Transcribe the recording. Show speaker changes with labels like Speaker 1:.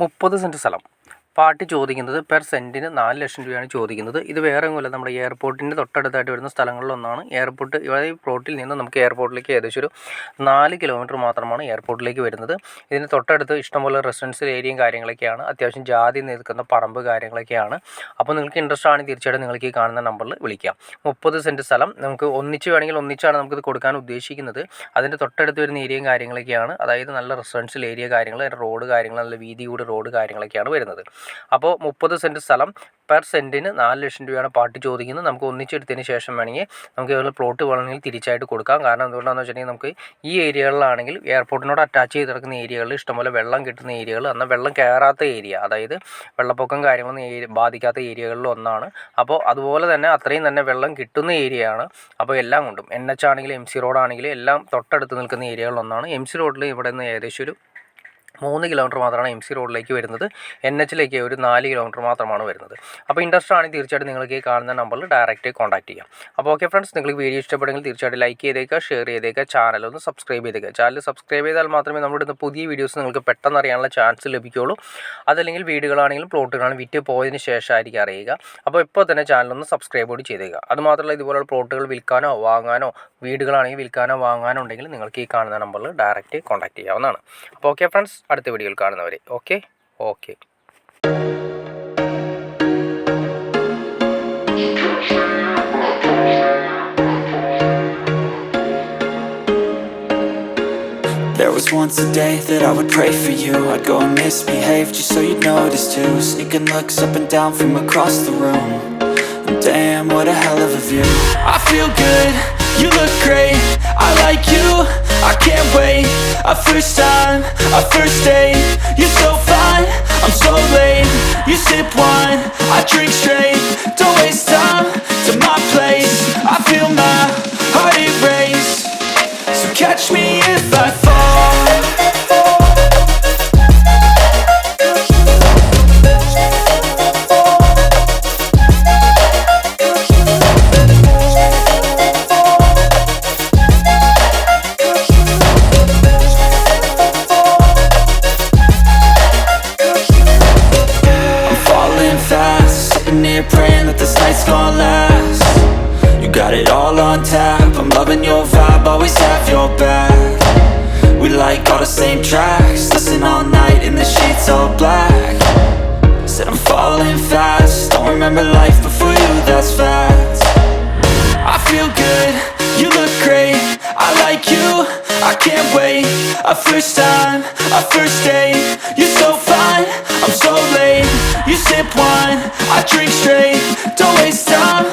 Speaker 1: 30 cent സ്ഥലം party ചോദിക്കുന്നത് per സെൻറ്റിന് 4 ലക്ഷം രൂപയാണ് ചോദിക്കുന്നത്. ഇത് വേറെ ഒന്നുമില്ല, നമ്മുടെ എയർപോർട്ടിൻ്റെ തൊട്ടടുത്തായിട്ട് വരുന്ന സ്ഥലങ്ങളിലൊന്നാണ്. എയർപോർട്ട് ഈ പ്ലോട്ടിൽ നിന്ന് നമുക്ക് എയർപോർട്ടിലേക്ക് ഏകദേശം ഒരു 4 കിലോമീറ്റർ മാത്രമാണ് എയർപോർട്ടിലേക്ക് വരുന്നത്. ഇതിന് തൊട്ടടുത്ത് ഇഷ്ടംപോലെ റെസിഡൻഷ്യൽ ഏരിയയും കാര്യങ്ങളൊക്കെയാണ്. അത്യാവശ്യം ജാതി നിൽക്കുന്ന പറമ്പ് കാര്യങ്ങളൊക്കെയാണ്. അപ്പോൾ നിങ്ങൾക്ക് ഇൻട്രസ്റ്റ് ആണെങ്കിൽ തീർച്ചയായിട്ടും നിങ്ങൾക്ക് ഈ കാണുന്ന നമ്പറിൽ വിളിക്കാം. 30 സെൻറ്റ് സ്ഥലം നമുക്ക് ഒന്നിച്ച് വേണമെങ്കിൽ ഒന്നിച്ചാണ് നമുക്കിത് കൊടുക്കാൻ ഉദ്ദേശിക്കുന്നത്. അതിൻ്റെ തൊട്ടടുത്ത് വരുന്ന ഏരിയയും കാര്യങ്ങളൊക്കെയാണ്. അതായത് നല്ല റെസിഡൻഷ്യൽ ഏരിയ കാര്യങ്ങൾ, റോഡ് കാര്യങ്ങൾ, നല്ല വീതി കൂടി റോഡ് കാര്യങ്ങളൊക്കെയാണ് വരുന്നത്. അപ്പോൾ 30 സെൻറ്റ് സ്ഥലം പെർ സെൻറ്റിന് 4 ലക്ഷം രൂപയാണ് പാർട്ടി ചോദിക്കുന്നത്. നമുക്ക് ഒന്നിച്ചെടുത്തതിന് ശേഷം വേണമെങ്കിൽ നമുക്ക് ഇതുപോലെ പ്ലോട്ട് വേണമെങ്കിൽ തിരിച്ചായിട്ട് കൊടുക്കാം. കാരണം എന്തുകൊണ്ടാണെന്ന് വെച്ചിട്ടുണ്ടെങ്കിൽ നമുക്ക് ഈ ഏരിയകളിലാണെങ്കിൽ എയർപോർട്ടിനോട് അറ്റാച്ച് ചെയ്ത് കിടക്കുന്ന ഏരിയകളിൽ ഇഷ്ടംപോലെ വെള്ളം കിട്ടുന്ന ഏരിയകൾ, എന്നാൽ വെള്ളം കയറാത്ത ഏരിയ, അതായത് വെള്ളപ്പൊക്കം കാര്യങ്ങളൊന്നും ബാധിക്കാത്ത ഏരിയകളിൽ ഒന്നാണ്. അപ്പോൾ അതുപോലെ തന്നെ അത്രയും തന്നെ വെള്ളം കിട്ടുന്ന ഏരിയയാണ്. അപ്പോൾ എല്ലാം കൊണ്ടും NH ആണെങ്കിലും MC റോഡാണെങ്കിലും എല്ലാം തൊട്ടടുത്ത് നിൽക്കുന്ന ഏരിയകളിലൊന്നാണ്. MC റോഡിൽ ഇവിടെ നിന്ന് ഏകദേശം ഒരു 3 കിലോമീറ്റർ മാത്രമാണ് MC റോഡിലേക്ക് വരുന്നത്. NHലേക്ക് ഒരു 4 കിലോമീറ്റർ മാത്രമാണ് വരുന്നത്. അപ്പോൾ ഇൻട്രസ്റ്റ് ആണെങ്കിൽ തീർച്ചയായിട്ടും നിങ്ങൾക്ക് ഈ കാണുന്ന നമ്പറിൽ ഡയറക്റ്റ് കോൺടാക്ട് ചെയ്യാം. അപ്പോൾ ഓക്കെ ഫ്രണ്ട്സ്, നിങ്ങൾക്ക് വീഡിയോ ഇഷ്ടപ്പെടുമെങ്കിൽ തീർച്ചയായിട്ടും ലൈക്ക് ചെയ്തേക്കുക, ഷെയർ ചെയ്തേക്കുക, ചാനൽ ഒന്ന് സബ്സ്ക്രൈബ് ചെയ്തേക്കുക. ചാനൽ സബ്സ്ക്രൈബ് ചെയ്താൽ മാത്രമേ നമ്മുടെ ഇന്ന് പുതിയ വീഡിയോസ് നിങ്ങൾക്ക് പെട്ടെന്ന് അറിയാനുള്ള ചാൻസ് ലഭിക്കുകയുള്ളൂ. അതല്ലെങ്കിൽ വീടുകളാണെങ്കിലും പ്ലോട്ടുകളാണെങ്കിലും വിറ്റ് പോയതിന് ശേഷമായിരിക്കും അറിയുക. അപ്പോൾ ഇപ്പോൾ തന്നെ ചാനലൊന്ന് സബ്സ്ക്രൈബ് കൂടി ചെയ്തേക്കുക. അതുമാത്രമല്ല, ഇതുപോലുള്ള പ്ലോട്ടുകൾ വിൽക്കാനോ വാങ്ങാനോ, വീടുകളാണെങ്കിൽ വിൽക്കാനോ വാങ്ങാനോ ഉണ്ടെങ്കിൽ നിങ്ങൾക്ക് ഈ കാണുന്ന നമ്പറിൽ ഡയറക്റ്റ് കോൺടാക്ട് ചെയ്യാവുന്നതാണ്. അപ്പോൾ ഓക്കെ ഫ്രണ്ട്സ്, അടുത്ത വീഡിയോയിൽ കാണുന്നവരെ okay.
Speaker 2: There was once a day that I would pray for you. I'd go and misbehave just so you'd notice too. Sneaking looks up and down from across the room. And damn, what a hell of a view. I feel good, you look great, I like you, I can't wait. A first time, a first date. You're so fine, I'm so late. You sip wine, I drink straight. Don't waste time to my place. I feel my heart erase. So catch me if I fall. Here praying that this night's gonna last. You got it all on tap, I'm loving your vibe, always have your back. We like all the same tracks, listen all night in the sheets all black. Said I'm falling fast, don't remember life before you, that's fact. I feel good, you look great, I like you, I can't wait. A first time, a first date. You're so fine, I'm so late. You sip wine, I drink straight. Don't waste time